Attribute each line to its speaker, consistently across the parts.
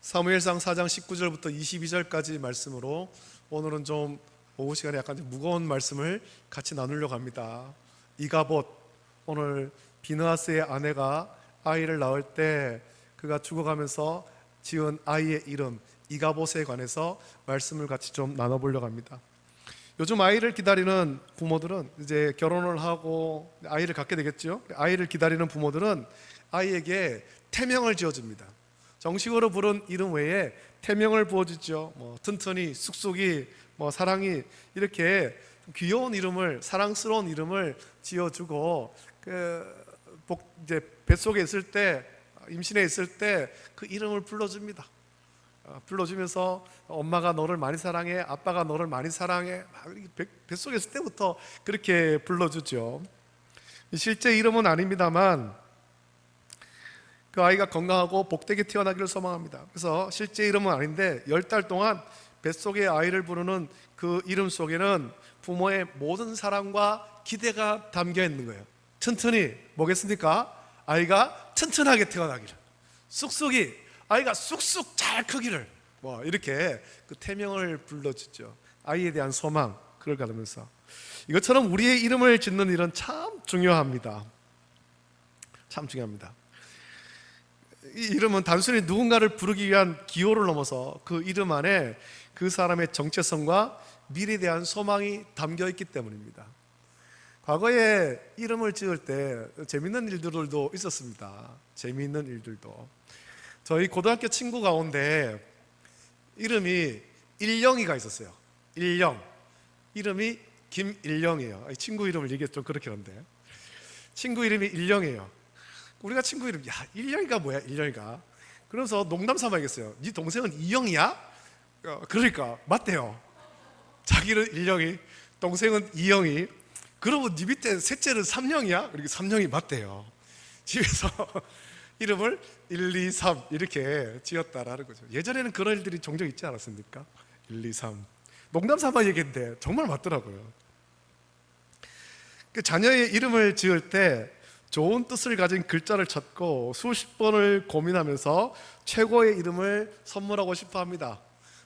Speaker 1: 사무엘상 4장 19절부터 22절까지 말씀으로 오늘은 좀 오후 시간에 약간 좀 무거운 말씀을 같이 나누려고 합니다. 이가봇, 오늘 비느하스의 아내가 아이를 낳을 때 그가 죽어가면서 지은 아이의 이름 이가봇에 관해서 말씀을 같이 좀 나눠보려고 합니다. 요즘 아이를 기다리는 부모들은 이제 결혼을 하고 아이를 갖게 되겠죠. 아이를 기다리는 부모들은 아이에게 태명을 지어줍니다. 정식으로 부른 이름 외에 태명을 부어주죠. 튼튼이, 쑥쑥이, 사랑이, 이렇게 귀여운 이름을, 사랑스러운 이름을 지어주고 이제 뱃속에 있을 때, 임신해 있을 때 그 이름을 불러줍니다. 불러주면서 엄마가 너를 많이 사랑해, 아빠가 너를 많이 사랑해, 뱃속에 있을 때부터 그렇게 불러주죠. 실제 이름은 아닙니다만 그 아이가 건강하고 복되게 태어나기를 소망합니다. 그래서 실제 이름은 아닌데 10달 동안 뱃속에 아이를 부르는 그 이름 속에는 부모의 모든 사랑과 기대가 담겨 있는 거예요. 튼튼히 뭐겠습니까? 아이가 튼튼하게 태어나기를, 쑥쑥이 아이가 쑥쑥 잘 크기를, 이렇게 그 태명을 불러주죠. 아이에 대한 소망, 그걸 가르면서 이것처럼 우리의 이름을 짓는 일은 참 중요합니다. 참 중요합니다. 이 이름은 단순히 누군가를 부르기 위한 기호를 넘어서 그 이름 안에 그 사람의 정체성과 미래에 대한 소망이 담겨 있기 때문입니다. 과거에 이름을 지을 때 재미있는 일들도 있었습니다. 재미있는 일들도. 저희 고등학교 친구 가운데 이름이 일영이가 있었어요. 일영. 이름이 김일영이에요. 친구 이름을 얘기해서 좀 그렇게 하는데 친구 이름이 일영이에요. 우리가 친구 이름, 일영이가 뭐야, 일영이가. 그러면서 농담 삼아 얘기했어요. 네 동생은 이영이야? 그러니까 맞대요. 자기는 일영이, 동생은 이영이. 그러면 네 밑에 셋째는 삼영이야? 그러니까 삼영이 맞대요. 집에서 이름을 1, 2, 3 이렇게 지었다라는 거죠. 예전에는 그런 일들이 종종 있지 않았습니까? 1, 2, 3 농담 삼아 얘기했는데 정말 맞더라고요. 자녀의 이름을 지을 때 좋은 뜻을 가진 글자를 찾고 수십 번을 고민하면서 최고의 이름을 선물하고 싶어 합니다.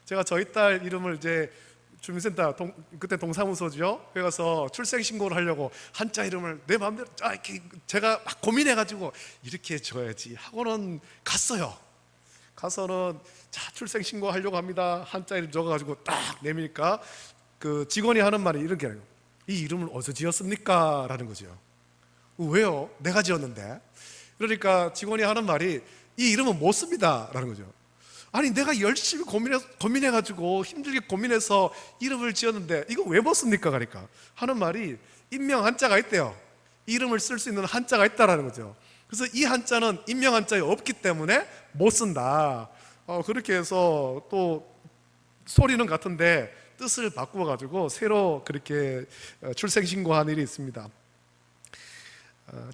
Speaker 1: 제가 저희 딸 이름을 이제 주민센터, 그때 동사무소죠. 거기 가서 출생신고를 하려고 한자 이름을 내 마음대로 이렇게 제가 막 고민해가지고 이렇게 줘야지 하고는 갔어요. 가서는 자, 출생신고 하려고 합니다. 한자 이름 적어가지고 딱 내미니까 그 직원이 하는 말이 이렇게 해요. 이 이름을 어디서 지었습니까? 라는 거죠. 왜요? 내가 지었는데. 그러니까 직원이 하는 말이 이 이름은 못 씁니다 라는 거죠. 아니 내가 열심히 고민해가지고 힘들게 고민해서 이름을 지었는데 이거 왜 못 씁니까? 그러니까 하는 말이 인명 한자가 있대요. 이름을 쓸 수 있는 한자가 있다라는 거죠. 그래서 이 한자는 인명 한자에 없기 때문에 못 쓴다. 그렇게 해서 또 소리는 같은데 뜻을 바꾸어가지고 새로 그렇게 출생신고한 일이 있습니다.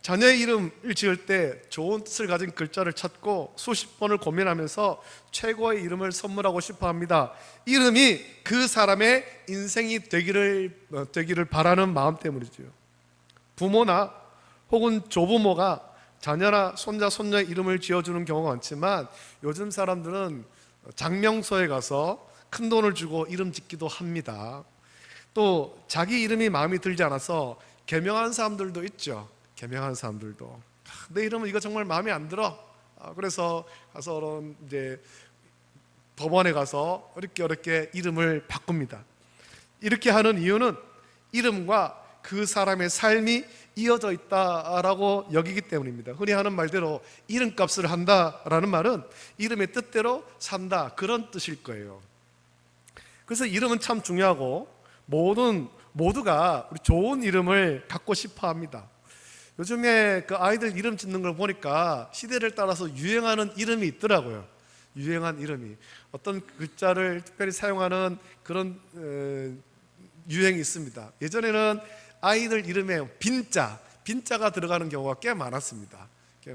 Speaker 1: 자녀의 이름을 지을 때 좋은 뜻을 가진 글자를 찾고 수십 번을 고민하면서 최고의 이름을 선물하고 싶어 합니다. 이름이 그 사람의 인생이 되기를 바라는 마음 때문이죠. 부모나 혹은 조부모가 자녀나 손자, 손녀의 이름을 지어주는 경우가 많지만 요즘 사람들은 장명소에 가서 큰 돈을 주고 이름 짓기도 합니다. 또 자기 이름이 마음에 들지 않아서 개명한 사람들도 있죠. 개명한 사람들도 내 이름은 이거 정말 마음에 안 들어. 그래서 가서 이제 법원에 가서 어렵게 이름을 바꿉니다. 이렇게 하는 이유는 이름과 그 사람의 삶이 이어져 있다라고 여기기 때문입니다. 흔히 하는 말대로 이름값을 한다라는 말은 이름의 뜻대로 산다, 그런 뜻일 거예요. 그래서 이름은 참 중요하고 모두가 우리 좋은 이름을 갖고 싶어 합니다. 요즘에 그 아이들 이름 짓는 걸 보니까 시대를 따라서 유행하는 이름이 있더라고요. 유행한 이름이 어떤 글자를 특별히 사용하는 그런 유행이 있습니다. 예전에는 아이들 이름에 빈자가 들어가는 경우가 꽤 많았습니다.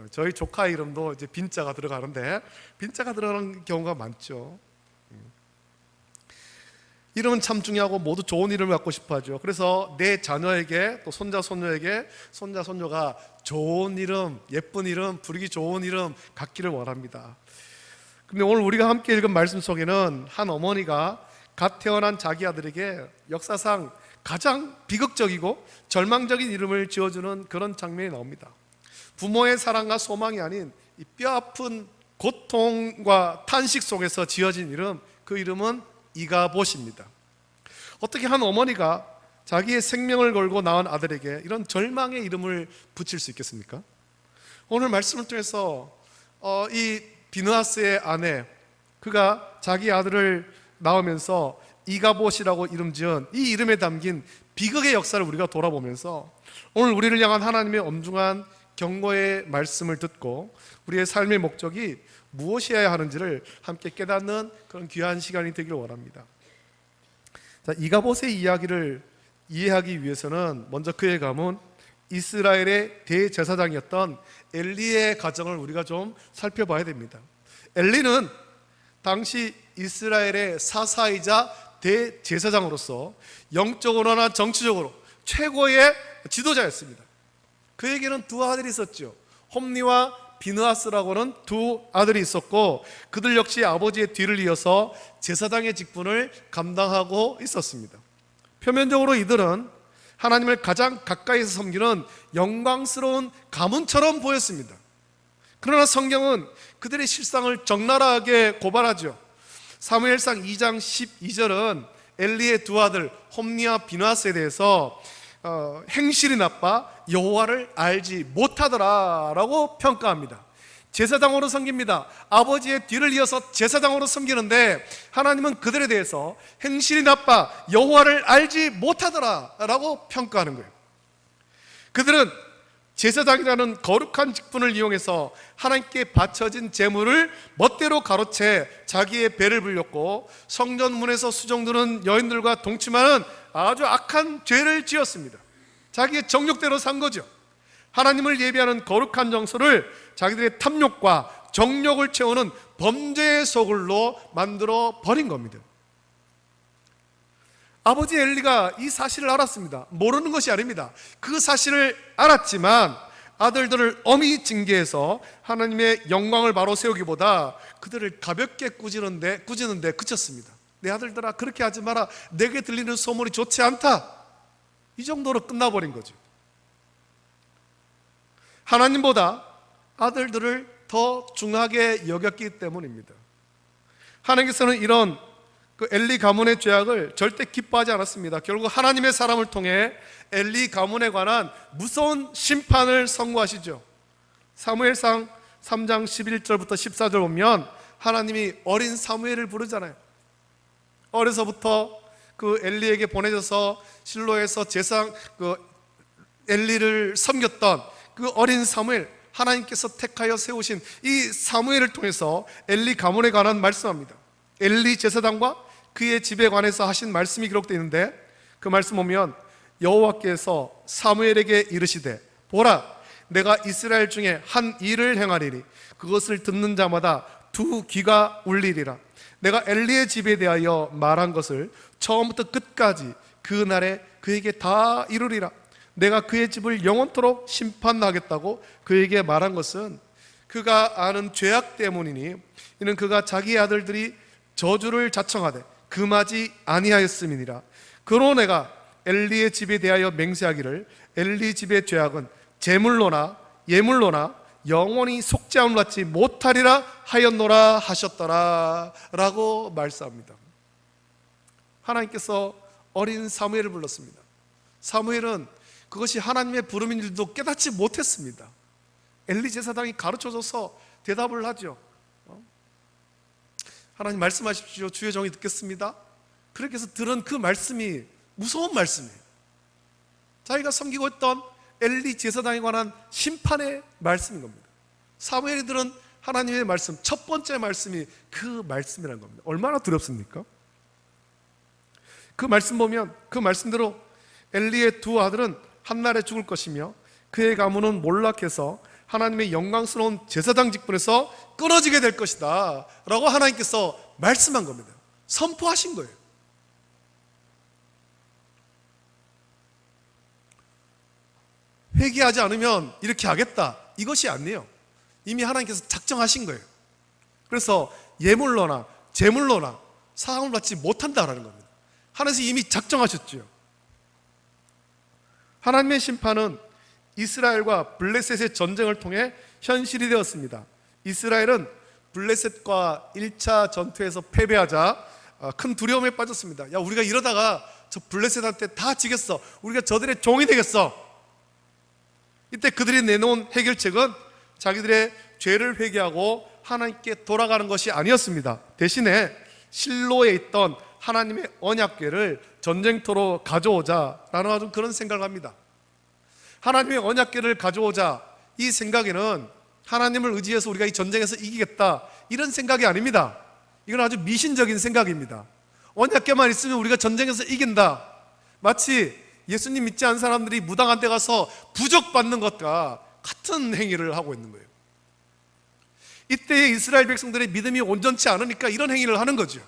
Speaker 1: 저희 조카 이름도 이제 빈자가 들어가는데 빈자가 들어가는 경우가 많죠. 이름은 참 중요하고 모두 좋은 이름을 갖고 싶어 하죠. 그래서 내 자녀에게 또 손자, 손녀에게 손자, 손녀가 좋은 이름, 예쁜 이름, 부르기 좋은 이름 갖기를 원합니다. 근데 오늘 우리가 함께 읽은 말씀 속에는 한 어머니가 갓 태어난 자기 아들에게 역사상 가장 비극적이고 절망적인 이름을 지어주는 그런 장면이 나옵니다. 부모의 사랑과 소망이 아닌 이 뼈아픈 고통과 탄식 속에서 지어진 이름, 그 이름은 이가봇입니다. 어떻게 한 어머니가 자기의 생명을 걸고 낳은 아들에게 이런 절망의 이름을 붙일 수 있겠습니까? 오늘 말씀을 통해서 이 비느하스의 아내, 그가 자기 아들을 낳으면서 이가봇이라고 이름 지은 이 이름에 담긴 비극의 역사를 우리가 돌아보면서 오늘 우리를 향한 하나님의 엄중한 경고의 말씀을 듣고 우리의 삶의 목적이 무엇이어야 하는지를 함께 깨닫는 그런 귀한 시간이 되기를 원합니다. 자, 이가봇의 이야기를 이해하기 위해서는 먼저 그의 가문 이스라엘의 대제사장이었던 엘리의 가정을 우리가 좀 살펴봐야 됩니다. 엘리는 당시 이스라엘의 사사이자 대제사장으로서 영적으로나 정치적으로 최고의 지도자였습니다. 그에게는 두 아들이 있었죠. 홈니와 비느하스라고는 두 아들이 있었고 그들 역시 아버지의 뒤를 이어서 제사장의 직분을 감당하고 있었습니다. 표면적으로 이들은 하나님을 가장 가까이서 섬기는 영광스러운 가문처럼 보였습니다. 그러나 성경은 그들의 실상을 적나라하게 고발하죠. 사무엘상 2장 12절은 엘리의 두 아들 홈니와 비느하스에 대해서 행실이 나빠 여호와를 알지 못하더라라고 평가합니다. 제사장으로 섬깁니다. 아버지의 뒤를 이어서 제사장으로 섬기는데 하나님은 그들에 대해서 행실이 나빠 여호와를 알지 못하더라라고 평가하는 거예요. 그들은 제사장이라는 거룩한 직분을 이용해서 하나님께 바쳐진 제물을 멋대로 가로채 자기의 배를 불렸고 성전 문에서 수종드는 여인들과 동침하는 아주 악한 죄를 지었습니다. 자기의 정욕대로 산 거죠. 하나님을 예비하는 거룩한 정서를 자기들의 탐욕과 정욕을 채우는 범죄의 소굴로 만들어 버린 겁니다. 아버지 엘리가 이 사실을 알았습니다. 모르는 것이 아닙니다. 그 사실을 알았지만 아들들을 엄히 징계해서 하나님의 영광을 바로 세우기보다 그들을 가볍게 꾸짖는데 그쳤습니다. 내 아들들아, 그렇게 하지 마라. 내게 들리는 소문이 좋지 않다. 이 정도로 끝나버린 거죠. 하나님보다 아들들을 더 중하게 여겼기 때문입니다. 하나님께서는 이런 엘리 가문의 죄악을 절대 기뻐하지 않았습니다. 결국 하나님의 사람을 통해 엘리 가문에 관한 무서운 심판을 선고하시죠. 사무엘상 3장 11절부터 14절 보면 하나님이 어린 사무엘을 부르잖아요. 어려서부터 그 엘리에게 보내져서 실로에서 엘리를 섬겼던 그 어린 사무엘, 하나님께서 택하여 세우신 이 사무엘을 통해서 엘리 가문에 관한 말씀합니다. 엘리 제사장과 그의 집에 관해서 하신 말씀이 기록되어 있는데 그 말씀 보면 여호와께서 사무엘에게 이르시되 보라, 내가 이스라엘 중에 한 일을 행하리니 그것을 듣는 자마다 두 귀가 울리리라. 내가 엘리의 집에 대하여 말한 것을 처음부터 끝까지 그 날에 그에게 다 이루리라. 내가 그의 집을 영원토록 심판하겠다고 그에게 말한 것은 그가 아는 죄악 때문이니 이는 그가 자기 아들들이 저주를 자청하되 금하지 아니하였음이니라. 그로 내가 엘리의 집에 대하여 맹세하기를 엘리 집의 죄악은 제물로나 예물로나 영원히 속죄함을 받지 못하리라 하였노라 하셨더라 라고 말씀합니다. 하나님께서 어린 사무엘을 불렀습니다. 사무엘은 그것이 하나님의 부름인 줄도 깨닫지 못했습니다. 엘리 제사장이 가르쳐줘서 대답을 하죠. 하나님 말씀하십시오. 주의 종이 듣겠습니다. 그렇게 해서 들은 그 말씀이 무서운 말씀이에요. 자기가 섬기고 있던 엘리 제사장에 관한 심판의 말씀인 겁니다. 사무엘이 들은 하나님의 말씀, 첫 번째 말씀이 그 말씀이라는 겁니다. 얼마나 두렵습니까? 그 말씀 보면 그 말씀대로 엘리의 두 아들은 한날에 죽을 것이며 그의 가문은 몰락해서 하나님의 영광스러운 제사장 직분에서 끊어지게 될 것이다 라고 하나님께서 말씀한 겁니다. 선포하신 거예요. 회개하지 않으면 이렇게 하겠다, 이것이 아니에요. 이미 하나님께서 작정하신 거예요. 그래서 예물로나 제물로나 사함을 받지 못한다라는 겁니다. 하나님께서 이미 작정하셨죠. 하나님의 심판은 이스라엘과 블레셋의 전쟁을 통해 현실이 되었습니다. 이스라엘은 블레셋과 1차 전투에서 패배하자 큰 두려움에 빠졌습니다. 야, 우리가 이러다가 저 블레셋한테 다 지겠어. 우리가 저들의 종이 되겠어. 이때 그들이 내놓은 해결책은 자기들의 죄를 회개하고 하나님께 돌아가는 것이 아니었습니다. 대신에 실로에 있던 하나님의 언약궤를 전쟁터로 가져오자라는 아주 그런 생각을 합니다. 하나님의 언약궤를 가져오자, 이 생각에는 하나님을 의지해서 우리가 이 전쟁에서 이기겠다 이런 생각이 아닙니다. 이건 아주 미신적인 생각입니다. 언약궤만 있으면 우리가 전쟁에서 이긴다, 마치 예수님 믿지 않은 사람들이 무당한 데 가서 부적받는 것과 같은 행위를 하고 있는 거예요. 이때의 이스라엘 백성들의 믿음이 온전치 않으니까 이런 행위를 하는 거죠.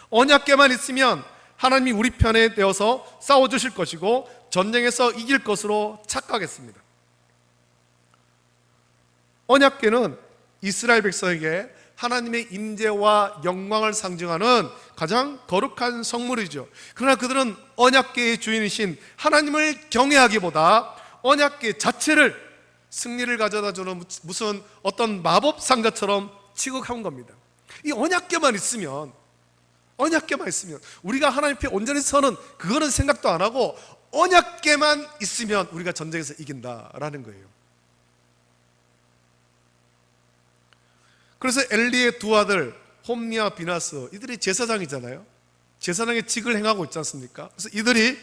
Speaker 1: 언약궤만 있으면 하나님이 우리 편에 되어서 싸워주실 것이고 전쟁에서 이길 것으로 착각했습니다. 언약궤는 이스라엘 백성에게 하나님의 임재와 영광을 상징하는 가장 거룩한 성물이죠. 그러나 그들은 언약궤의 주인이신 하나님을 경외하기보다 언약궤 자체를 승리를 가져다주는 무슨 어떤 마법 상자처럼 취급한 겁니다. 이 언약궤만 있으면 우리가 하나님 앞에 온전히 서는 그거는 생각도 안 하고 언약궤만 있으면 우리가 전쟁에서 이긴다라는 거예요. 그래서 엘리의 두 아들 홈니와 비나스, 이들이 제사장이잖아요. 제사장의 직을 행하고 있지 않습니까? 그래서 이들이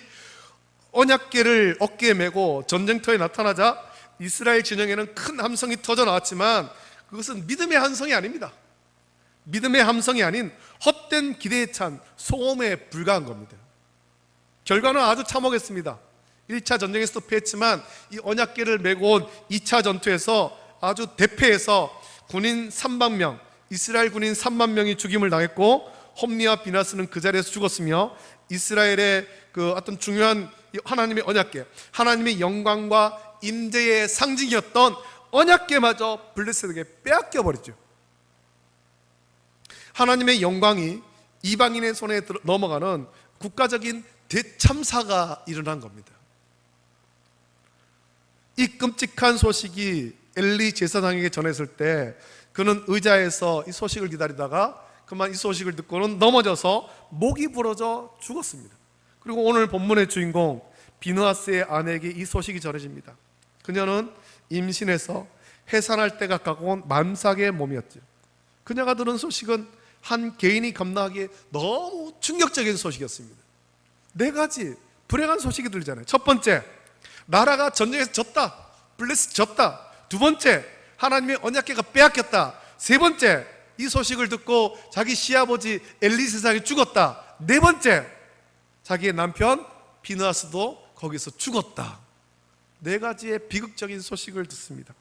Speaker 1: 언약궤를 어깨에 메고 전쟁터에 나타나자 이스라엘 진영에는 큰 함성이 터져 나왔지만 그것은 믿음의 함성이 아닙니다. 믿음의 함성이 아닌 헛된 기대에 찬 소음에 불과한 겁니다. 결과는 아주 참혹했습니다. 1차 전쟁에서도 패했지만 이 언약궤를 메고 온 2차 전투에서 아주 대패해서 군인 3만 명, 이스라엘 군인 3만 명이 죽임을 당했고 홈니와 비나스는 그 자리에서 죽었으며 이스라엘의 그 어떤 중요한 하나님의 언약궤, 하나님의 영광과 임재의 상징이었던 언약궤마저 블레셋에게 빼앗겨 버리죠. 하나님의 영광이 이방인의 손에 넘어가는 국가적인 대참사가 일어난 겁니다. 이 끔찍한 소식이 엘리 제사장에게 전했을 때 그는 의자에서 이 소식을 기다리다가 그만 이 소식을 듣고는 넘어져서 목이 부러져 죽었습니다. 그리고 오늘 본문의 주인공 비느하스의 아내에게 이 소식이 전해집니다. 그녀는 임신해서 해산할 때가 가까운 만삭의 몸이었죠. 그녀가 들은 소식은 한 개인이 감당하기에 너무 충격적인 소식이었습니다. 4가지 불행한 소식이 들잖아요. 첫 번째, 나라가 전쟁에서 졌다, 블레셋 졌다. 두 번째, 하나님의 언약궤가 빼앗겼다. 세 번째, 이 소식을 듣고 자기 시아버지 엘리 제사장이 죽었다. 네 번째, 자기의 남편 비느하스도 거기서 죽었다. 4가지의 비극적인 소식을 듣습니다.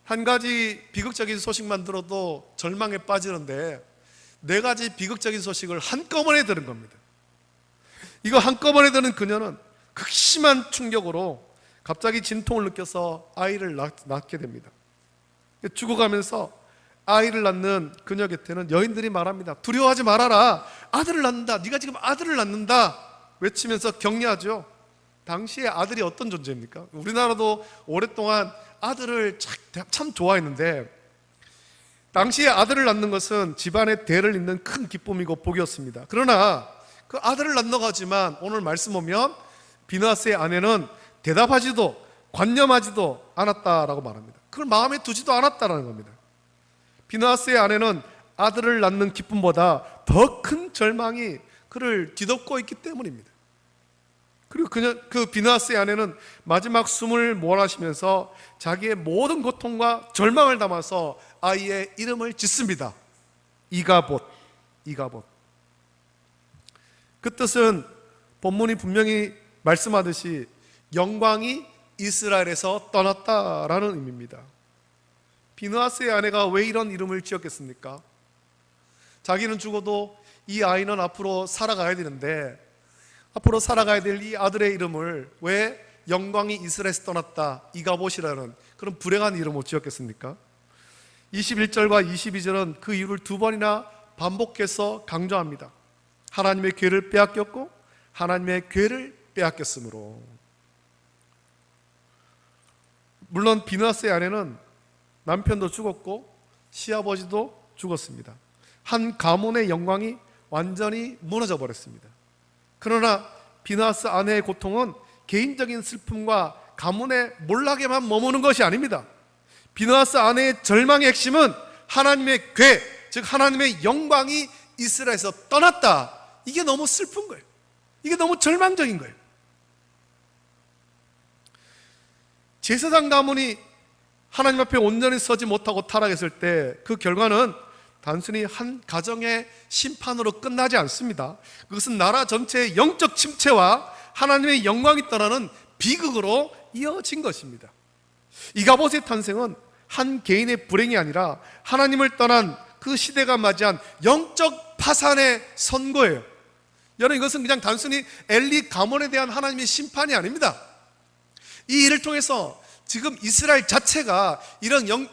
Speaker 1: 한 가지 비극적인 소식만 들어도 절망에 빠지는데 4가지 비극적인 소식을 한꺼번에 들은 겁니다. 이거 한꺼번에 들은 그녀는 극심한 충격으로 갑자기 진통을 느껴서 아이를 낳게 됩니다. 죽어가면서 아이를 낳는 그녀 곁에는 여인들이 말합니다. 두려워하지 말아라, 아들을 낳는다, 네가 지금 아들을 낳는다 외치면서 격려하죠. 당시에 아들이 어떤 존재입니까? 우리나라도 오랫동안 아들을 참 좋아했는데 당시에 아들을 낳는 것은 집안의 대를 잇는 큰 기쁨이고 복이었습니다. 그러나 그 아들을 낳는다지만 오늘 말씀 보면 비느하스의 아내는 대답하지도 관념하지도 않았다라고 말합니다. 그걸 마음에 두지도 않았다라는 겁니다. 비느하스의 아내는 아들을 낳는 기쁨보다 더 큰 절망이 그를 뒤덮고 있기 때문입니다. 그리고 그 비느하스의 아내는 마지막 숨을 몰아쉬면서 자기의 모든 고통과 절망을 담아서 아이의 이름을 짓습니다. 이가봇. 그 뜻은 본문이 분명히 말씀하듯이 영광이 이스라엘에서 떠났다라는 의미입니다. 비느하스의 아내가 왜 이런 이름을 지었겠습니까? 자기는 죽어도 이 아이는 앞으로 살아가야 되는데 앞으로 살아가야 될 이 아들의 이름을 왜 영광이 이스라엘에서 떠났다, 이가봇이라는 그런 불행한 이름을 지었겠습니까? 21절과 22절은 그 이유를 두 번이나 반복해서 강조합니다. 하나님의 괴를 빼앗겼고 하나님의 괴를 빼앗겼으므로. 물론 비느하스의 아내는 남편도 죽었고 시아버지도 죽었습니다. 한 가문의 영광이 완전히 무너져 버렸습니다. 그러나 비느하스 아내의 고통은 개인적인 슬픔과 가문의 몰락에만 머무는 것이 아닙니다. 비느하스 아내의 절망의 핵심은 하나님의 괴, 즉 하나님의 영광이 이스라엘에서 떠났다. 이게 너무 슬픈 거예요. 이게 너무 절망적인 거예요. 제사장 가문이 하나님 앞에 온전히 서지 못하고 타락했을 때 그 결과는 단순히 한 가정의 심판으로 끝나지 않습니다. 그것은 나라 전체의 영적 침체와 하나님의 영광이 떠나는 비극으로 이어진 것입니다. 이가봇의 탄생은 한 개인의 불행이 아니라 하나님을 떠난 그 시대가 맞이한 영적 파산의 선고예요. 여러분, 이것은 그냥 단순히 엘리 가문에 대한 하나님의 심판이 아닙니다. 이 일을 통해서 지금 이스라엘 자체가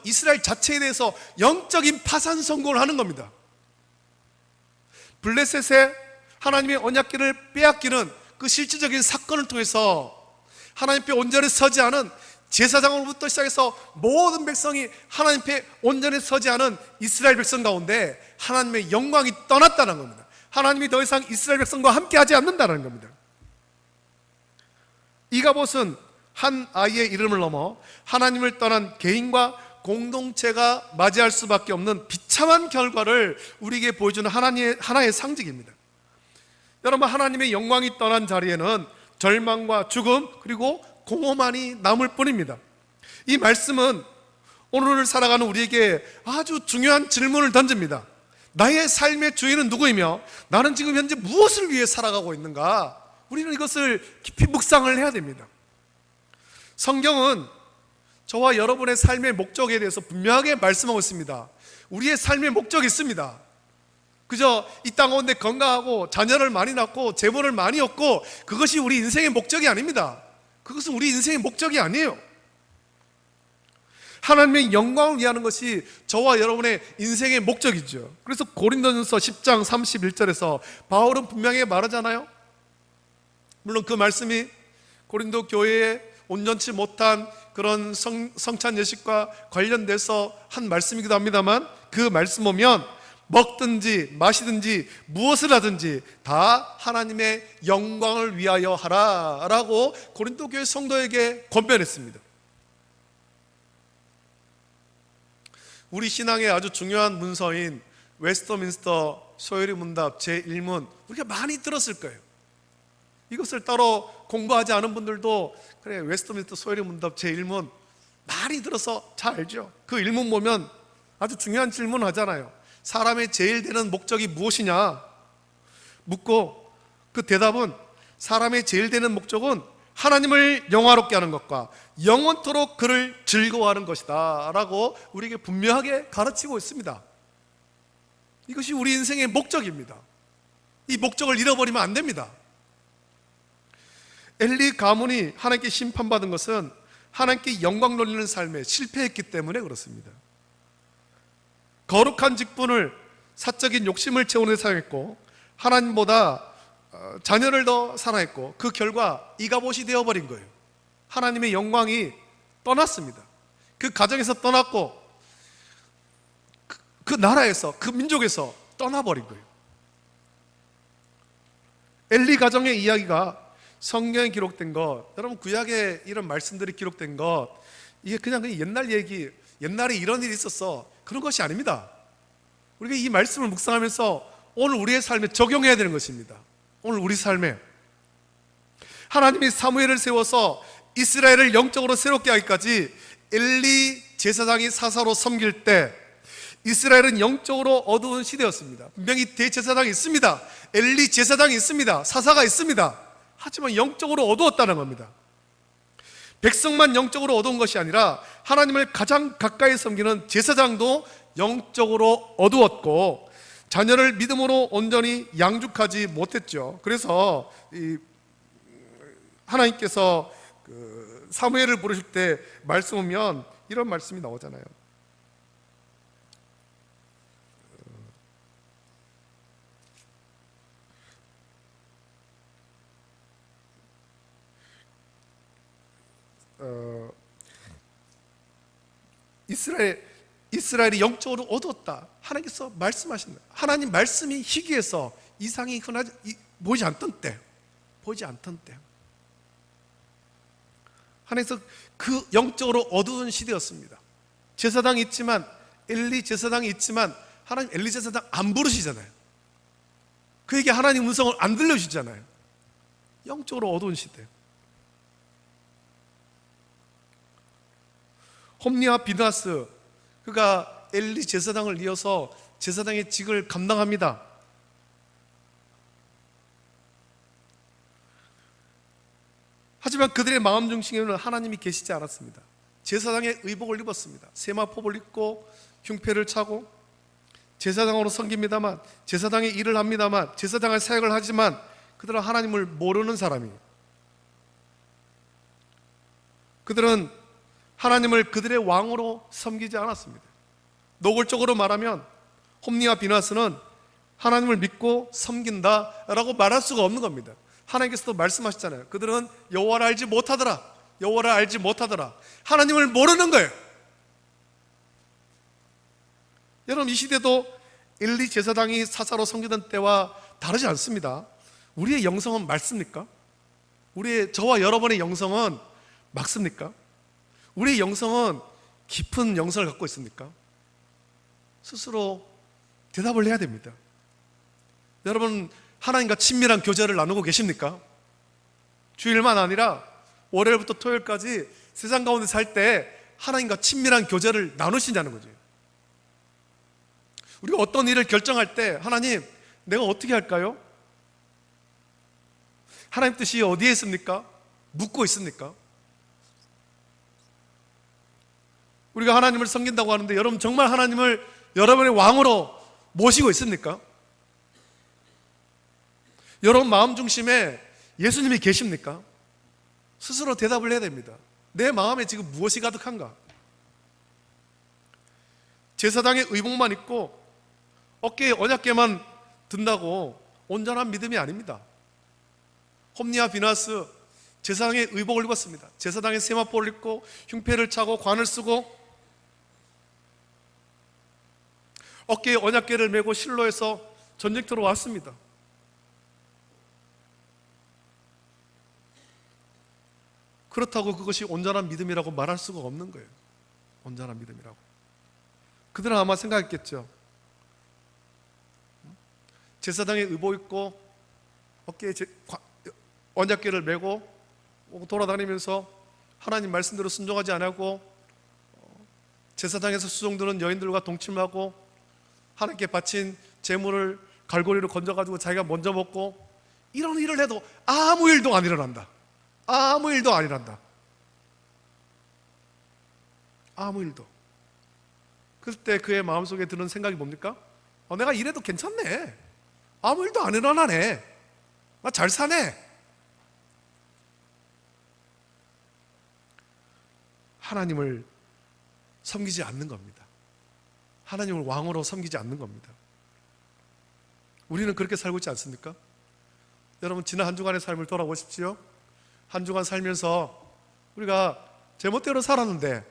Speaker 1: 이스라엘 자체에 대해서 영적인 파산 선고를 하는 겁니다. 블레셋의 하나님의 언약궤를 빼앗기는 그 실질적인 사건을 통해서 하나님 앞에 온전히 서지 않은 제사장으로부터 시작해서 모든 백성이 하나님 앞에 온전히 서지 않은 이스라엘 백성 가운데 하나님의 영광이 떠났다는 겁니다. 하나님이 더 이상 이스라엘 백성과 함께 하지 않는다는 겁니다. 이가봇은 한 아이의 이름을 넘어 하나님을 떠난 개인과 공동체가 맞이할 수밖에 없는 비참한 결과를 우리에게 보여주는 하나의 상징입니다. 여러분, 하나님의 영광이 떠난 자리에는 절망과 죽음 그리고 공허만이 남을 뿐입니다. 이 말씀은 오늘을 살아가는 우리에게 아주 중요한 질문을 던집니다. 나의 삶의 주인은 누구이며 나는 지금 현재 무엇을 위해 살아가고 있는가? 우리는 이것을 깊이 묵상을 해야 됩니다. 성경은 저와 여러분의 삶의 목적에 대해서 분명하게 말씀하고 있습니다. 우리의 삶의 목적이 있습니다. 그저 이 땅 가운데 건강하고 자녀를 많이 낳고 재물을 많이 얻고 그것이 우리 인생의 목적이 아닙니다. 그것은 우리 인생의 목적이 아니에요. 하나님의 영광을 위하는 것이 저와 여러분의 인생의 목적이죠. 그래서 고린도전서 10장 31절에서 바울은 분명히 말하잖아요. 물론 그 말씀이 고린도 교회에 온전치 못한 그런 성찬 예식과 관련돼서 한 말씀이기도 합니다만, 그 말씀 보면 먹든지 마시든지 무엇을 하든지 다 하나님의 영광을 위하여 하라 라고 고린도 교회 성도에게 권면했습니다. 우리 신앙의 아주 중요한 문서인 웨스터민스터 소요리 문답 제1문 우리가 많이 들었을 거예요. 이것을 따로 공부하지 않은 분들도 그래, 웨스터민스터 소요리 문답 제1문 많이 들어서 잘 알죠. 그 1문 보면 아주 중요한 질문을 하잖아요. 사람의 제일 되는 목적이 무엇이냐 묻고, 그 대답은 사람의 제일 되는 목적은 하나님을 영화롭게 하는 것과 영원토록 그를 즐거워하는 것이다 라고 우리에게 분명하게 가르치고 있습니다. 이것이 우리 인생의 목적입니다. 이 목적을 잃어버리면 안 됩니다. 엘리 가문이 하나님께 심판받은 것은 하나님께 영광 돌리는 삶에 실패했기 때문에 그렇습니다. 거룩한 직분을 사적인 욕심을 채우는 데 사용했고 하나님보다 자녀를 더 사랑했고, 그 결과 이가봇이 되어버린 거예요. 하나님의 영광이 떠났습니다. 그 가정에서 떠났고 그 나라에서, 그 민족에서 떠나버린 거예요. 엘리 가정의 이야기가 성경에 기록된 것, 여러분 구약에 이런 말씀들이 기록된 것, 이게 그냥 옛날 얘기, 옛날에 이런 일이 있었어, 그런 것이 아닙니다. 우리가 이 말씀을 묵상하면서 오늘 우리의 삶에 적용해야 되는 것입니다. 오늘 우리 삶에 하나님이 사무엘을 세워서 이스라엘을 영적으로 새롭게 하기까지 엘리 제사장이 사사로 섬길 때 이스라엘은 영적으로 어두운 시대였습니다. 분명히 대제사장이 있습니다. 엘리 제사장이 있습니다. 사사가 있습니다. 하지만 영적으로 어두웠다는 겁니다. 백성만 영적으로 어두운 것이 아니라 하나님을 가장 가까이 섬기는 제사장도 영적으로 어두웠고 자녀를 믿음으로 온전히 양육하지 못했죠. 그래서 하나님께서 사무엘을 부르실 때 말씀 보면 이런 말씀이 나오잖아요. 이스라엘이 영적으로 어두웠다. 하나님께서 말씀하신다. 하나님 말씀이 희귀해서 이상이 보이지 않던 때, 하나님께서 그 영적으로 어두운 시대였습니다. 제사장이 있지만, 엘리 제사장이 있지만 하나님 엘리 제사장 안 부르시잖아요. 그에게 하나님 음성을 안 들려주시잖아요. 영적으로 어두운 시대. 홈리와 비나스, 그가 엘리 제사장을 이어서 제사장의 직을 감당합니다. 하지만 그들의 마음 중심에는 하나님이 계시지 않았습니다. 제사장의 의복을 입었습니다. 세마포를 입고 흉패를 차고 제사장으로 섬깁니다만, 제사장의 일을 합니다만, 제사장의 사역을 하지만 그들은 하나님을 모르는 사람이에요. 그들은 하나님을 그들의 왕으로 섬기지 않았습니다. 노골적으로 말하면 홈리와 비나스는 하나님을 믿고 섬긴다라고 말할 수가 없는 겁니다. 하나님께서도 말씀하셨잖아요. 그들은 여호와를 알지 못하더라. 여호와를 알지 못하더라. 하나님을 모르는 거예요. 여러분, 이 시대도 엘리 제사장이 사사로 섬기던 때와 다르지 않습니다. 우리의 영성은 맑습니까? 저와 여러분의 영성은 맑습니까? 우리의 영성은 깊은 영성을 갖고 있습니까? 스스로 대답을 해야 됩니다. 여러분, 하나님과 친밀한 교제를 나누고 계십니까? 주일만 아니라 월요일부터 토요일까지 세상 가운데 살 때 하나님과 친밀한 교제를 나누시냐는 거죠. 우리가 어떤 일을 결정할 때 하나님, 내가 어떻게 할까요? 하나님 뜻이 어디에 있습니까? 묻고 있습니까? 우리가 하나님을 섬긴다고 하는데 여러분 정말 하나님을 여러분의 왕으로 모시고 있습니까? 여러분 마음 중심에 예수님이 계십니까? 스스로 대답을 해야 됩니다. 내 마음에 지금 무엇이 가득한가? 제사장의 의복만 입고 어깨에 언약궤만 든다고 온전한 믿음이 아닙니다. 홈리와 비나스 제사장의 의복을 입었습니다. 제사장의 세마포를 입고 흉패를 차고 관을 쓰고 어깨에 언약궤를 메고 실로에서 전쟁터로 왔습니다. 그렇다고 그것이 온전한 믿음이라고 말할 수가 없는 거예요. 온전한 믿음이라고. 그들은 아마 생각했겠죠. 제사장의 의복 입고 어깨에 언약궤를 메고 돌아다니면서 하나님 말씀대로 순종하지 않고 제사장에서 수종드는 여인들과 동침하고 하나님께 바친 제물을 갈고리로 건져가지고 자기가 먼저 먹고 이런 일을 해도 아무 일도 안 일어난다. 아무 일도 안 일어난다. 아무 일도. 그때 그의 마음속에 드는 생각이 뭡니까? 내가 이래도 괜찮네. 아무 일도 안 일어나네. 나 잘 사네. 하나님을 섬기지 않는 겁니다. 하나님을 왕으로 섬기지 않는 겁니다. 우리는 그렇게 살고 있지 않습니까? 여러분 지난 한 주간의 삶을 돌아보십시오. 한 주간 살면서 우리가 제멋대로 살았는데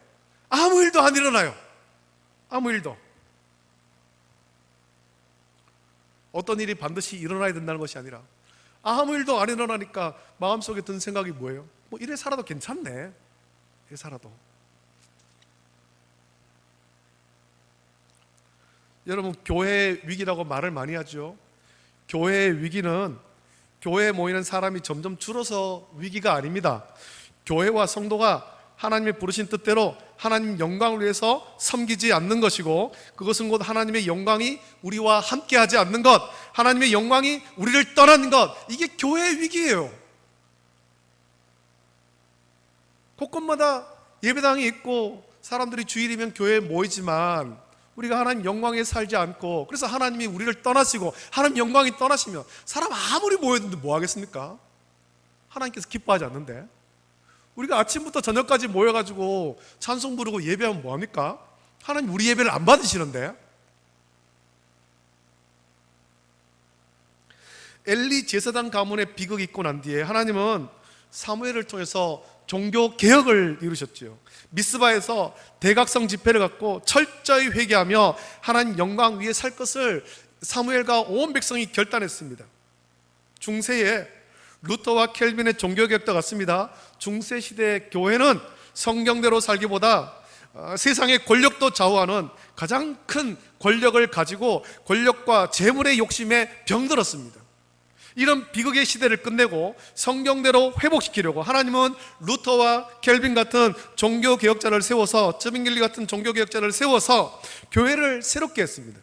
Speaker 1: 아무 일도 안 일어나요. 아무 일도. 어떤 일이 반드시 일어나야 된다는 것이 아니라 아무 일도 안 일어나니까 마음속에 든 생각이 뭐예요? 이래 살아도 괜찮네. 이래 살아도. 여러분 교회 위기라고 말을 많이 하죠. 교회의 위기는 교회에 모이는 사람이 점점 줄어서 위기가 아닙니다. 교회와 성도가 하나님의 부르신 뜻대로 하나님 영광을 위해서 섬기지 않는 것이고, 그것은 곧 하나님의 영광이 우리와 함께하지 않는 것, 하나님의 영광이 우리를 떠나는 것, 이게 교회의 위기예요. 곳곳마다 예배당이 있고 사람들이 주일이면 교회에 모이지만 우리가 하나님 영광에 살지 않고, 그래서 하나님이 우리를 떠나시고 하나님 영광이 떠나시면 사람 아무리 모여있는데 뭐 하겠습니까? 하나님께서 기뻐하지 않는데. 우리가 아침부터 저녁까지 모여가지고 찬송 부르고 예배하면 뭐합니까? 하나님 우리 예배를 안 받으시는데. 엘리 제사장 가문의 비극이 있고 난 뒤에 하나님은 사무엘을 통해서 종교 개혁을 이루셨지요. 미스바에서 대각성 집회를 갖고 철저히 회개하며 하나님 영광 위에 살 것을 사무엘과 온 백성이 결단했습니다. 중세에 루터와 켈빈의 종교개혁도 같습니다. 중세 시대의 교회는 성경대로 살기보다 세상의 권력도 좌우하는 가장 큰 권력을 가지고 권력과 재물의 욕심에 병들었습니다. 이런 비극의 시대를 끝내고 성경대로 회복시키려고 하나님은 루터와 켈빈 같은 종교개혁자를 세워서, 쯔빙길리 같은 종교개혁자를 세워서 교회를 새롭게 했습니다.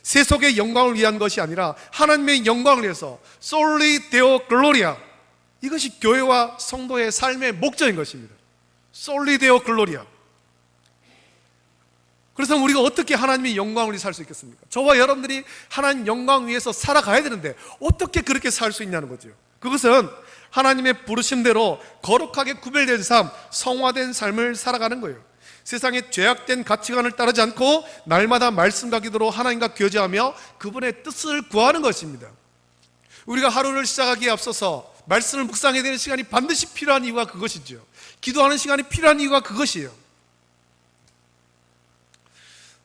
Speaker 1: 세속의 영광을 위한 것이 아니라 하나님의 영광을 위해서 솔리 데오 글로리아, 이것이 교회와 성도의 삶의 목적인 것입니다. 솔리 데오 글로리아. 그래서 우리가 어떻게 하나님의 영광을 위해 살 수 있겠습니까? 저와 여러분들이 하나님 영광 위해서 살아가야 되는데 어떻게 그렇게 살 수 있냐는 거죠. 그것은 하나님의 부르심대로 거룩하게 구별된 삶, 성화된 삶을 살아가는 거예요. 세상의 죄악된 가치관을 따르지 않고 날마다 말씀과 기도로 하나님과 교제하며 그분의 뜻을 구하는 것입니다. 우리가 하루를 시작하기에 앞서서 말씀을 묵상해야 되는 시간이 반드시 필요한 이유가 그것이죠. 기도하는 시간이 필요한 이유가 그것이에요.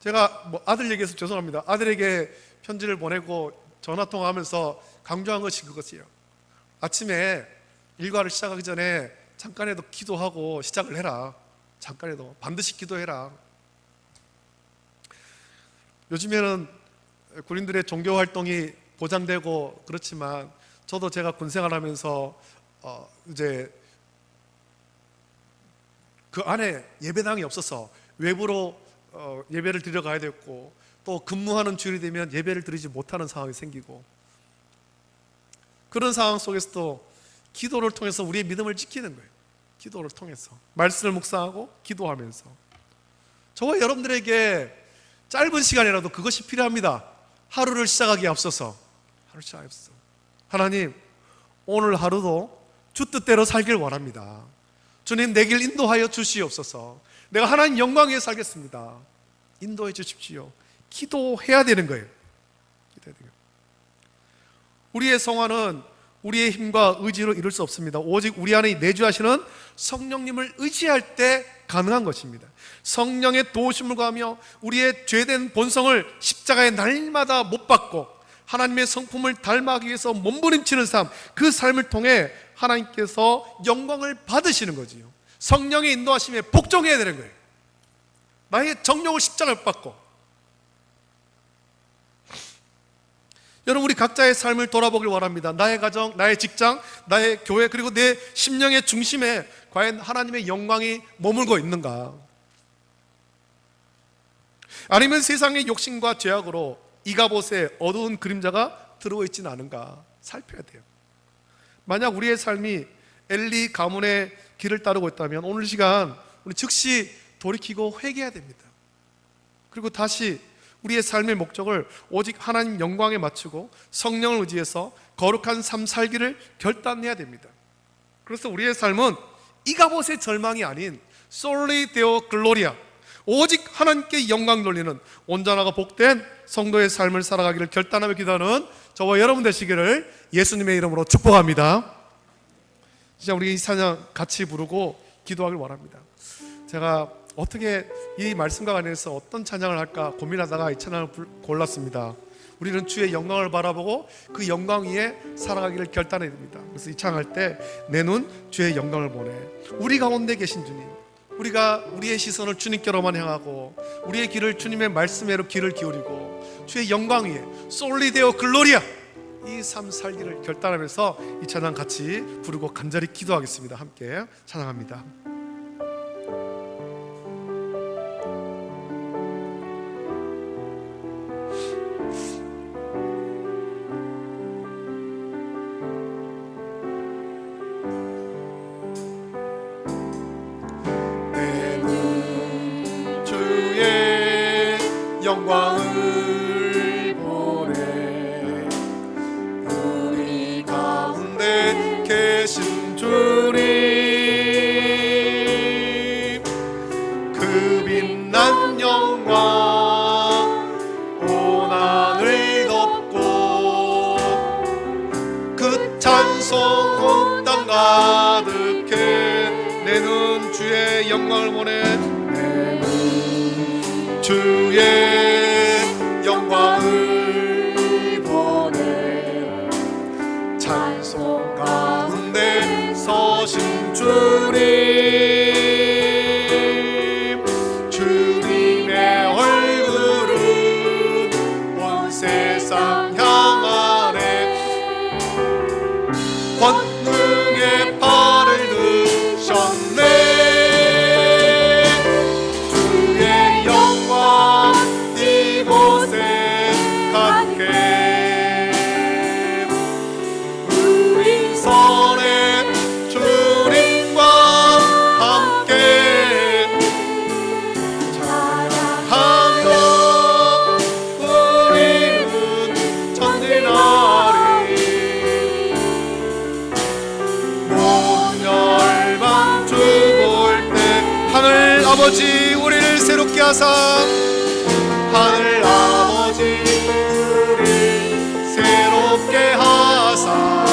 Speaker 1: 제가 아들 얘기해서 죄송합니다. 아들에게 편지를 보내고 전화통화하면서 강조한 것이 그것이에요. 아침에 일과를 시작하기 전에 잠깐이라도 기도하고 시작을 해라. 잠깐이라도 반드시 기도해라. 요즘에는 군인들의 종교활동이 보장되고 그렇지만 저도 제가 군생활하면서 이제 그 안에 예배당이 없어서 외부로 예배를 드려 가야 됐고, 또 근무하는 주일이 되면 예배를 드리지 못하는 상황이 생기고, 그런 상황 속에서도 기도를 통해서 우리의 믿음을 지키는 거예요. 기도를 통해서 말씀을 묵상하고 기도하면서. 저와 여러분들에게 짧은 시간이라도 그것이 필요합니다. 하루를 시작하기에 앞서서 하나님, 오늘 하루도 주 뜻대로 살길 원합니다. 주님, 내 길 인도하여 주시옵소서. 내가 하나님 영광 위에 살겠습니다. 인도해 주십시오. 기도해야 되는 거예요. 우리의 성화는 우리의 힘과 의지로 이룰 수 없습니다. 오직 우리 안에 내주하시는 성령님을 의지할 때 가능한 것입니다. 성령의 도우심을 구하며 우리의 죄된 본성을 십자가에 날마다 못 박고 하나님의 성품을 닮아가기 위해서 몸부림치는 삶, 그 삶을 통해 하나님께서 영광을 받으시는 거지요. 성령의 인도하심에 복종해야 되는 거예요. 나의 정욕을 십자가에 못 박고. 여러분, 우리 각자의 삶을 돌아보길 원합니다. 나의 가정, 나의 직장, 나의 교회, 그리고 내 심령의 중심에 과연 하나님의 영광이 머물고 있는가? 아니면 세상의 욕심과 죄악으로 이가봇의 어두운 그림자가 들어와 있지는 않은가 살펴야 돼요. 만약 우리의 삶이 엘리 가문의 길을 따르고 있다면 오늘 시간 우리 즉시 돌이키고 회개해야 됩니다. 그리고 다시 우리의 삶의 목적을 오직 하나님 영광에 맞추고 성령을 의지해서 거룩한 삶 살기를 결단해야 됩니다. 그래서 우리의 삶은 이가봇의 절망이 아닌 솔리 데오 글로리아, 오직 하나님께 영광 돌리는 온전하고 복된 성도의 삶을 살아가기를 결단하며 기도하는 저와 여러분 되시기를 예수님의 이름으로 축복합니다. 진짜 우리 이 찬양 같이 부르고 기도하길 원합니다. 제가 어떻게 이 말씀과 관련해서 어떤 찬양을 할까 고민하다가 이 찬양을 골랐습니다. 우리는 주의 영광을 바라보고 그 영광 위에 살아가기를 결단해야 됩니다. 그래서 이 찬양할 때 내 눈 주의 영광을 보내. 우리 가운데 계신 주님, 우리가 우리의 시선을 주님께로만 향하고 우리의 길을 주님의 말씀에로 길을 기울이고 주의 영광 위에 솔리 데오 글로리아 이 삶 살기를 결단하면서 이 찬양 같이 부르고 간절히 기도하겠습니다. 함께 찬양합니다.
Speaker 2: 영광을 보내. 우리 가운데 계신 주님, 그 빛난 영광 온 하늘 덮고 그 찬송 온 땅 가득해. 내
Speaker 1: 주의 영광을 보내 주의 영광을 보내 찬송 가운데 서신 주님 주님의 얼굴은 온 세상 향하네 권능의 팔을 드셨네 주의 영광 이곳에 갖게 우리 선에 주님과 함께 찬양하며 우리는 전진하리 모든 열방 주 볼 때 하늘 아버지 우리를 새롭게 하사 하늘 아버지 우리를 새롭게 하사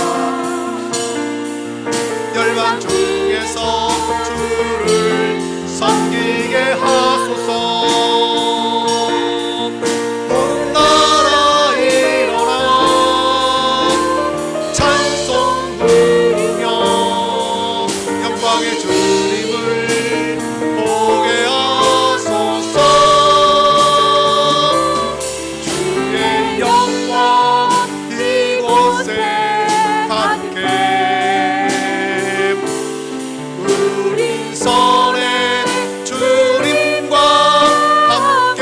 Speaker 1: 열방 중에서 주를 섬기게 하소서 온 나라 일어나 찬송 부르며 영광의 주님을 보게 하소서 주의 영광 이곳에 갖게 우리 선에 주님과 함께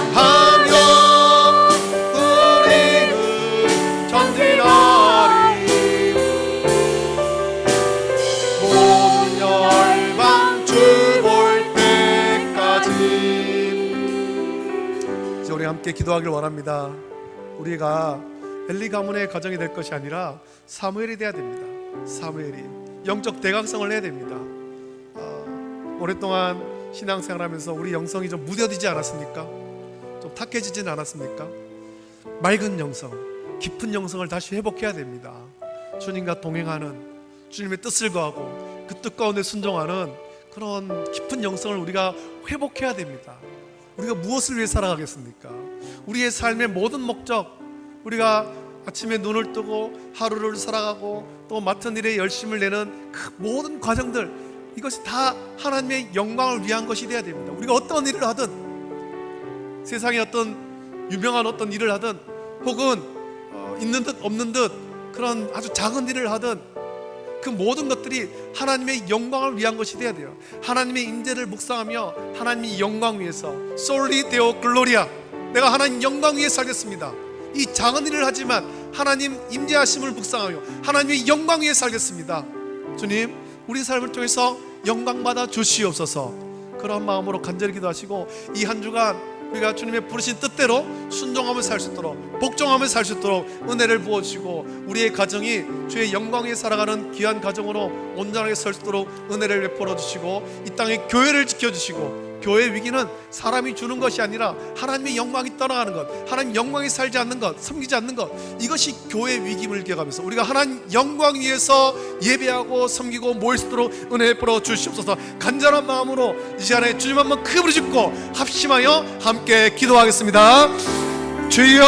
Speaker 1: 찬양하며 우리는 전진하리 모든 열방 주 볼 때까지. 이제 우리 함께 기도하길 원합니다. 우리가 엘리 가문의 가정이 될 것이 아니라 사무엘이 돼야 됩니다. 사무엘이 영적 대강성을 내야 됩니다. 오랫동안 신앙생활하면서 우리 영성이 좀 무뎌지지 않았습니까? 좀 탁해지진 않았습니까? 맑은 영성, 깊은 영성을 다시 회복해야 됩니다. 주님과 동행하는, 주님의 뜻을 구하고 그 뜻 가운데 순종하는 그런 깊은 영성을 우리가 회복해야 됩니다. 우리가 무엇을 위해 살아가겠습니까? 우리의 삶의 모든 목적, 우리가 아침에 눈을 뜨고 하루를 살아가고 또 맡은 일에 열심을 내는 그 모든 과정들, 이것이 다 하나님의 영광을 위한 것이 되어야 됩니다. 우리가 어떤 일을 하든, 세상에 어떤 유명한 어떤 일을 하든, 혹은 있는 듯 없는 듯 그런 아주 작은 일을 하든, 그 모든 것들이 하나님의 영광을 위한 것이 되어야 돼요. 하나님의 임재를 묵상하며 하나님의 영광 위에서 솔리 데오 글로리아, 내가 하나님 영광 위에 살겠습니다. 이 작은 일을 하지만 하나님 임재하심을 묵상하며 하나님의 영광 위에 살겠습니다. 주님, 우리 삶을 통해서 영광 받아 주시옵소서. 그런 마음으로 간절히 기도하시고 이 한 주간 우리가 주님의 부르신 뜻대로 순종하며 살 수 있도록, 복종하며 살 수 있도록 은혜를 부어주시고 우리의 가정이 주의 영광 위에 살아가는 귀한 가정으로 온전하게 설 수 있도록 은혜를 베풀어 주시고 이 땅의 교회를 지켜주시고, 교회의 위기는 사람이 주는 것이 아니라 하나님의 영광이 떠나가는 것, 하나님 영광이 살지 않는 것, 섬기지 않는 것, 이것이 교회의 위기임을 기억하면서 우리가 하나님 영광 위에서 예배하고 섬기고 모일 수 있도록 은혜 베풀어 주시옵소서. 간절한 마음으로 이 시간에 주님 한번 크게 부르짖고 합심하여 함께 기도하겠습니다. 주여,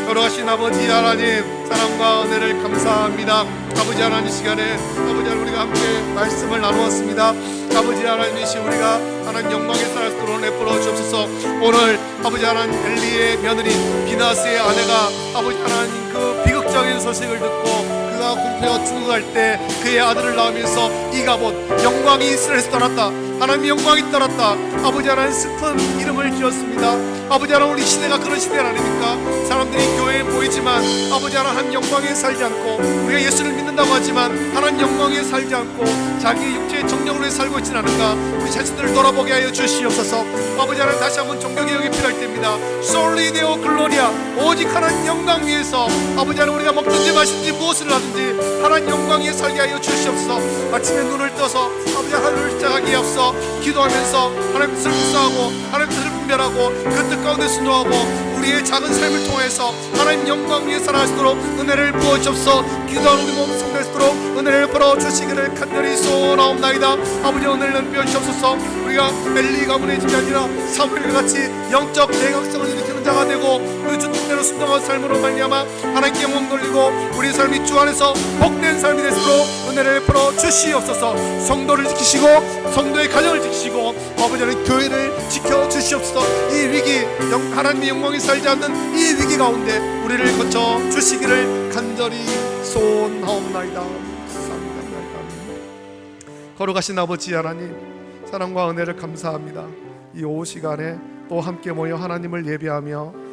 Speaker 1: 걸어가신 아버지 하나님, 사랑과 은혜를 감사합니다. 아버지 하나님, 이 시간에 아버지 하나님 우리가 함께 말씀을 나누었습니다. 아버지 하나님이시 우리가 하나님 영광의 살 수 있도록 내버려 주옵소서. 오늘 아버지 하나님 엘리의 며느리 비나스의 아내가 아버지 하나님 그 비극적인 소식을 듣고 그가 굶겨 죽어갈 때 그의 아들을 낳으면서 이가봇, 영광이 이스라엘에서 떠났다, 하나님 영광이 떠났다, 아버지 하나님 슬픈 이름을 지었습니다. 아버지 하나님, 우리 시대가 그런 시대가 아닙니까? 사람들이 교회에 보이지만 아버지 하나님 영광에 살지 않고, 우리가 예수를 믿는다고 하지만 하나님 영광에 살지 않고 자기 육체의 정령으로 살고 있지는 않은가? 우리 자신들을 돌아보게 하여 주시옵소서. 아버지 하나님, 다시 한번 종교개혁이 필요할 때입니다. 솔리 데오 글로리아, 오직 하나님 영광 위에서 아버지 하나님 우리가 먹든지 마시든지 무엇을 하든지 하나님 영광 위에 살게 하여 주시옵소서. 아침에 눈을 떠서 아버지 하나님을 시작하기에 앞서 기도하면서 하나님 뜻을 묵상하고 하나님 뜻을 분별하고 그 뜻 가운데 순종하고 우리의 작은 삶을 통해서 하나님 영광 위에 살아갈 수 있도록 은혜를 부어주옵소서. 기도하는 우리 몸 성될 수 있도록 은혜를 부어주시기를 간절히 소원하옵나이다. 아버지 은혜를 넘겨주옵소서. 우리가 엘리 가문의 집이 아니라 사무엘과 같이 영적 대각성을 일으키는 자가 되고 그 주 뜻대로 순종한 삶으로 말미암아 하나님께 영광 돌리고 우리 삶이 주 안에서 복된 삶이 될 수 있도록 은혜를 부어주시옵소서. 성도를 지키시고 성도의 가정을 지키시고 아버지는 교회를 지켜주시옵소서. 이 위기 하나님의 영광이 살지 않는 이 위기 가운데 우리를 거쳐 주시기를 간절히 소원하옵나이다. 거룩하신 아버지 하나님, 사랑과 은혜를 감사합니다. 이 오후 시간에 또 함께 모여 하나님을 예배하며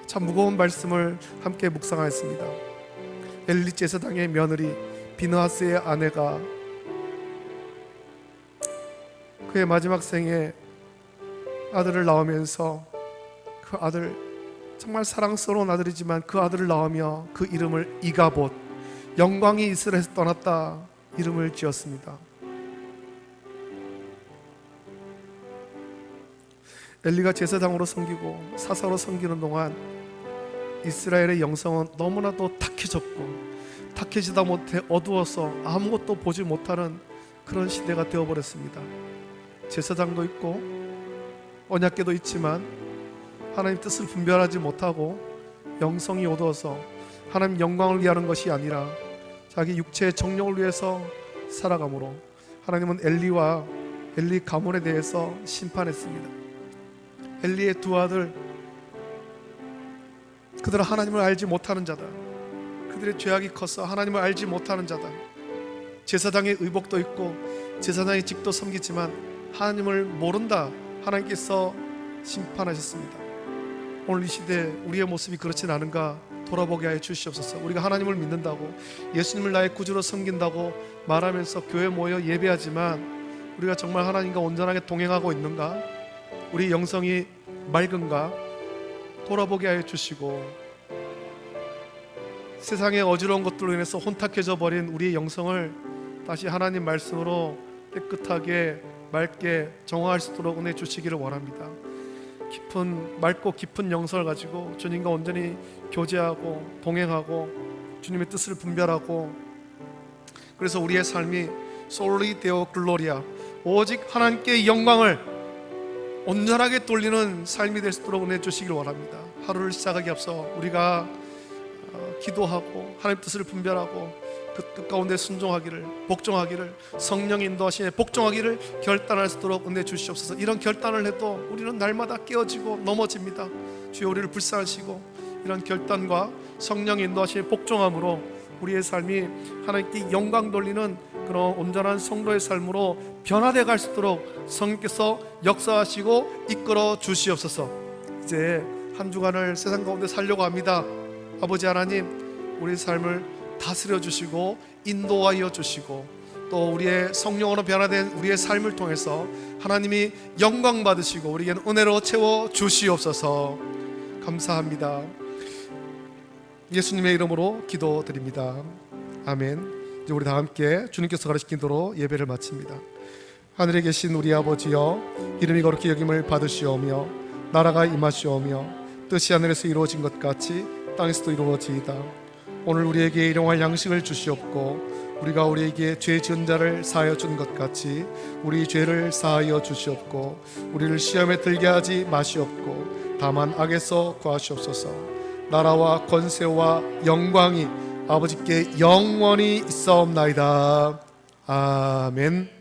Speaker 1: 참 무거운 말씀을 함께 묵상하였습니다. 엘리 제사장의 며느리 비느하스의 아내가 그의 마지막 생에 아들을 낳으면서 그 아들, 정말 사랑스러운 아들이지만 그 아들을 낳으며 그 이름을 이가봇, 영광이 이스라엘에서 떠났다 이름을 지었습니다. 엘리가 제사장으로 섬기고 사사로 섬기는 동안 이스라엘의 영성은 너무나도 탁해졌고 탁해지다 못해 어두워서 아무것도 보지 못하는 그런 시대가 되어버렸습니다. 제사장도 있고 언약궤도 있지만 하나님 뜻을 분별하지 못하고 영성이 어두워서 하나님 영광을 위하는 것이 아니라 자기 육체의 정욕을 위해서 살아가므로 하나님은 엘리 가문에 대해서 심판했습니다. 엘리의 두 아들, 그들은 하나님을 알지 못하는 자다. 그들의 죄악이 커서 하나님을 알지 못하는 자다. 제사장의 의복도 있고 제사장의 직도 섬기지만 하나님을 모른다. 하나님께서 심판하셨습니다. 오늘 이 시대 우리의 모습이 그렇진 않은가 돌아보게 하여 주시옵소서. 우리가 하나님을 믿는다고 예수님을 나의 구주로 섬긴다고 말하면서 교회 모여 예배하지만 우리가 정말 하나님과 온전하게 동행하고 있는가? 우리 영성이 맑은가? 돌아보게 하여 주시고 세상의 어지러운 것들로 인해서 혼탁해져 버린 우리의 영성을 다시 하나님 말씀으로 깨끗하게 맑게 정화할 수 있도록 은혜 주시기를 원합니다. 맑고 깊은 영성을 가지고 주님과 온전히 교제하고 동행하고 주님의 뜻을 분별하고, 그래서 우리의 삶이 솔리 데오 글로리아, 오직 하나님께 영광을 온전하게 돌리는 삶이 될 수 있도록 은혜 주시길 원합니다. 하루를 시작하기 앞서 우리가 기도하고 하나님 뜻을 분별하고 그 뜻 가운데 순종하기를, 복종하기를, 성령의 인도하시에 복종하기를 결단할 수 있도록 은혜 주시옵소서. 이런 결단을 해도 우리는 날마다 깨어지고 넘어집니다. 주여 우리를 불쌍하시고 이런 결단과 성령의 인도하시에 복종함으로 우리의 삶이 하나님께 영광 돌리는 그런 온전한 성도의 삶으로 변화되어 갈 수 있도록 성령께서 역사하시고 이끌어 주시옵소서. 이제 한 주간을 세상 가운데 살려고 합니다. 아버지 하나님, 우리 삶을 다스려 주시고 인도하여 주시고 또 우리의 성령으로 변화된 우리의 삶을 통해서 하나님이 영광 받으시고 우리에게는 은혜로 채워 주시옵소서. 감사합니다. 예수님의 이름으로 기도드립니다. 아멘. 이제 우리 다 함께 주님께서 가르치신 기도로 예배를 마칩니다. 하늘에 계신 우리 아버지여, 이름이 거룩히 여김을 받으시오며 나라가 임하시오며 뜻이 하늘에서 이루어진 것 같이 땅에서도 이루어지이다. 오늘 우리에게 일용할 양식을 주시옵고 우리가 우리에게 죄 지은 자를 사하여 준 것 같이 우리 죄를 사하여 주시옵고 우리를 시험에 들게 하지 마시옵고 다만 악에서 구하시옵소서. 나라와 권세와 영광이 아버지께 영원히 있사옵나이다. 아멘.